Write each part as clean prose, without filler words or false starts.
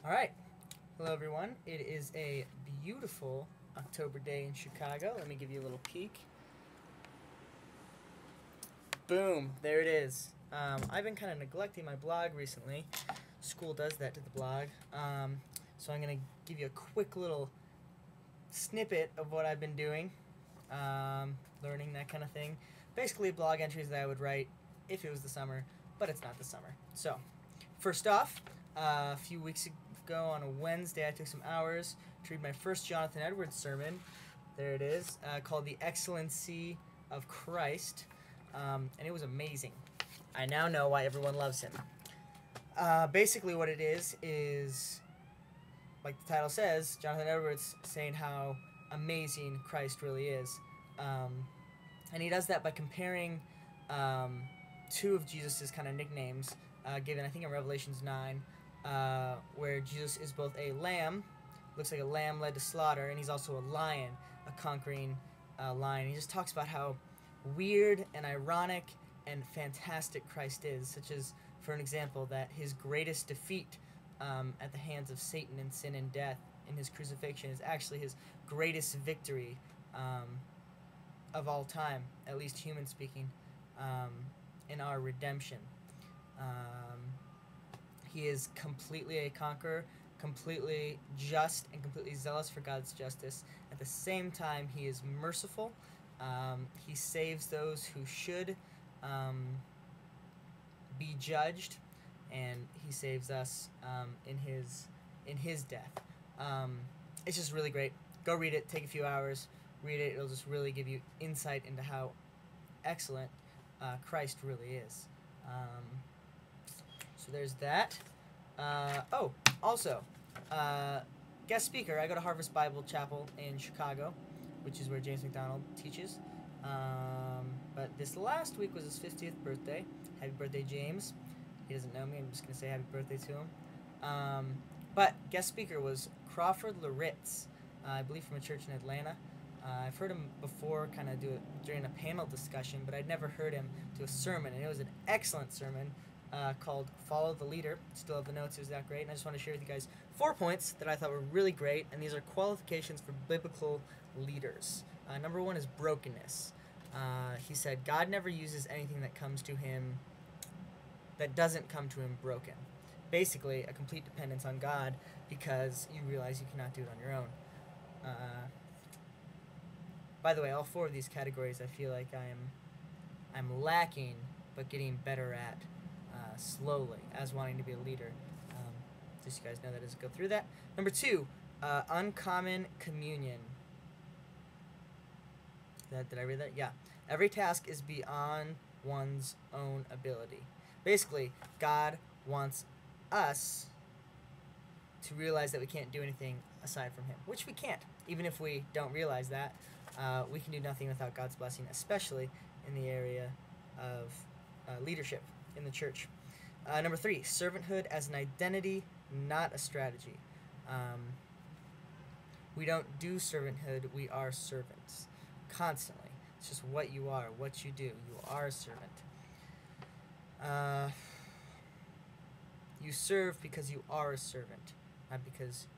Alright, hello everyone. It is a beautiful October day in Chicago. Let me give you a little peek. Boom, there it is. I've been kind of neglecting my blog recently. School does that to the blog. So I'm going to give you a quick little snippet of what I've been doing, learning, that kind of thing. Basically blog entries that I would write if it was the summer, but it's not the summer. So, first off, a few weeks ago on a Wednesday I took some hours to read my first Jonathan Edwards sermon. There it is, called The Excellency of Christ, and it was amazing. I now know why everyone loves him. Basically what it is, like the title says, Jonathan Edwards saying how amazing Christ really is. And he does that by comparing two of Jesus' kind of nicknames given, I think, in Revelations 9, where Jesus is both a lamb, looks like a lamb led to slaughter, and he's also a lion, a conquering lion. He just talks about how weird and ironic and fantastic Christ is, such as, for an example, that his greatest defeat at the hands of Satan and sin and death in his crucifixion is actually his greatest victory of all time, at least human speaking, in our redemption. He is completely a conqueror, completely just, and completely zealous for God's justice. At the same time, he is merciful. He saves those who should be judged, and he saves us in his death. It's just really great. Go read it. Take a few hours. Read it. It'll just really give you insight into how excellent Christ really is. So there's that. Also, guest speaker. I go to Harvest Bible Chapel in Chicago, which is where James McDonald teaches. But this last week was his 50th birthday. Happy birthday, James. He doesn't know me. I'm just going to say happy birthday to him. But guest speaker was Crawford Loritz, I believe from a church in Atlanta. I've heard him before kind of do it during a panel discussion, but I'd never heard him do a sermon, and it was an excellent sermon called Follow the Leader. Still have the notes. It was that great, and I just want to share with you guys 4 points that I thought were really great, and these are qualifications for biblical leaders. Number 1 is brokenness. He said, God never uses anything that comes to him that doesn't come to him broken. Basically, a complete dependence on God because you realize you cannot do it on your own. By the way, all 4 of these categories I feel like I'm lacking, but getting better at slowly as wanting to be a leader. Just so you guys know that as I go through that. Number 2, uncommon communion. Did I read that? Yeah. Every task is beyond one's own ability. Basically, God wants us to realize that we can't do anything aside from him, which we can't. Even if we don't realize that, we can do nothing without God's blessing, especially in the area of leadership in the church. Number 3, servanthood as an identity, not a strategy. We don't do servanthood, we are servants. Constantly. It's just what you are, what you do. You are a servant. You serve because you are a servant, not because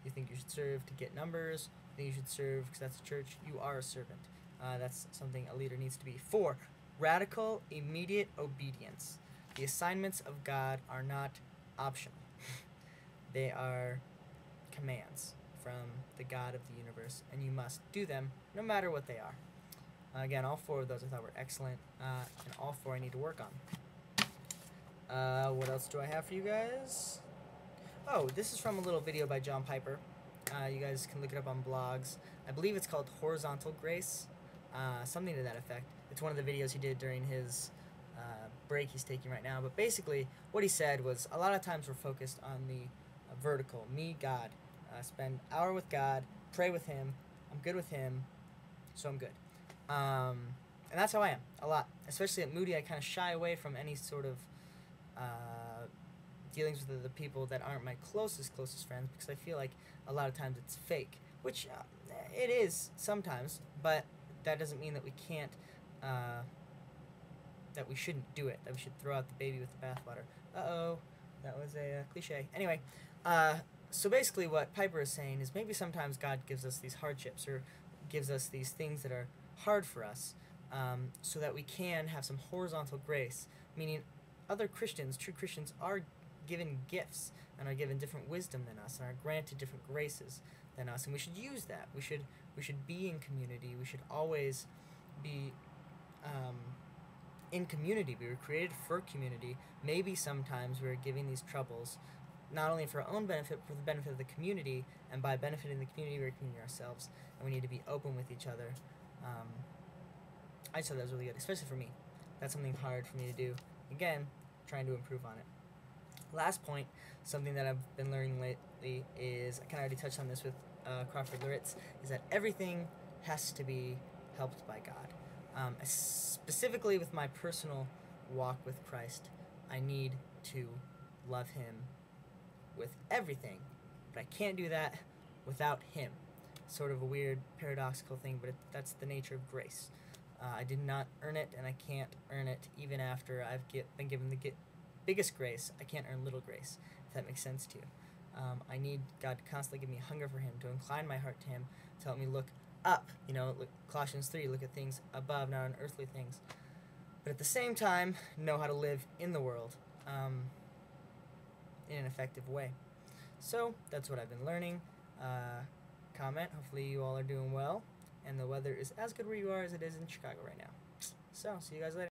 you think you should serve to get numbers, you think you should serve because that's a church. You are a servant. That's something a leader needs to be. 4, radical, immediate obedience. The assignments of God are not optional. They are commands from the God of the universe, and you must do them no matter what they are. Again, all 4 of those I thought were excellent, and all 4 I need to work on. What else do I have for you guys? Oh, this is from a little video by John Piper. You guys can look it up on blogs. I believe it's called Horizontal Grace, something to that effect. It's one of the videos he did during his break he's taking right now. But basically, what he said was, a lot of times we're focused on the vertical, me, God. Spend an hour with God, pray with him, I'm good with him, so I'm good. And that's how I am, a lot. Especially at Moody, I kind of shy away from any sort of dealings with the people that aren't my closest friends, because I feel like a lot of times it's fake, which it is sometimes, but that doesn't mean that we can't, that we shouldn't do it, that we should throw out the baby with the bathwater. Uh-oh, that was a cliche. Anyway, so basically, what Piper is saying is maybe sometimes God gives us these hardships or gives us these things that are hard for us, so that we can have some horizontal grace, meaning other Christians, true Christians, are given gifts and are given different wisdom than us and are granted different graces than us, and we should use that. We should be in community. We should always be in community. We were created for community. Maybe sometimes we're giving these troubles not only for our own benefit, but for the benefit of the community, and by benefiting the community, we're communicating ourselves, and we need to be open with each other. I just thought that was really good, especially for me. That's something hard for me to do. Again, trying to improve on it. Last point, something that I've been learning lately is, I kind of already touched on this with Crawford Loritz, is that everything has to be helped by God. Specifically with my personal walk with Christ, I need to love Him with everything, but I can't do that without Him. Sort of a weird, paradoxical thing, but that's the nature of grace. I did not earn it, and I can't earn it even after I've been given the biggest grace. I can't earn little grace, if that makes sense to you. I need God to constantly give me a hunger for Him, to incline my heart to Him, to help me look up. Look, Colossians 3, look at things above, not on earthly things. But at the same time, know how to live in the world in an effective way. So, that's what I've been learning. Comment. Hopefully you all are doing well, and the weather is as good where you are as it is in Chicago right now. So, see you guys later.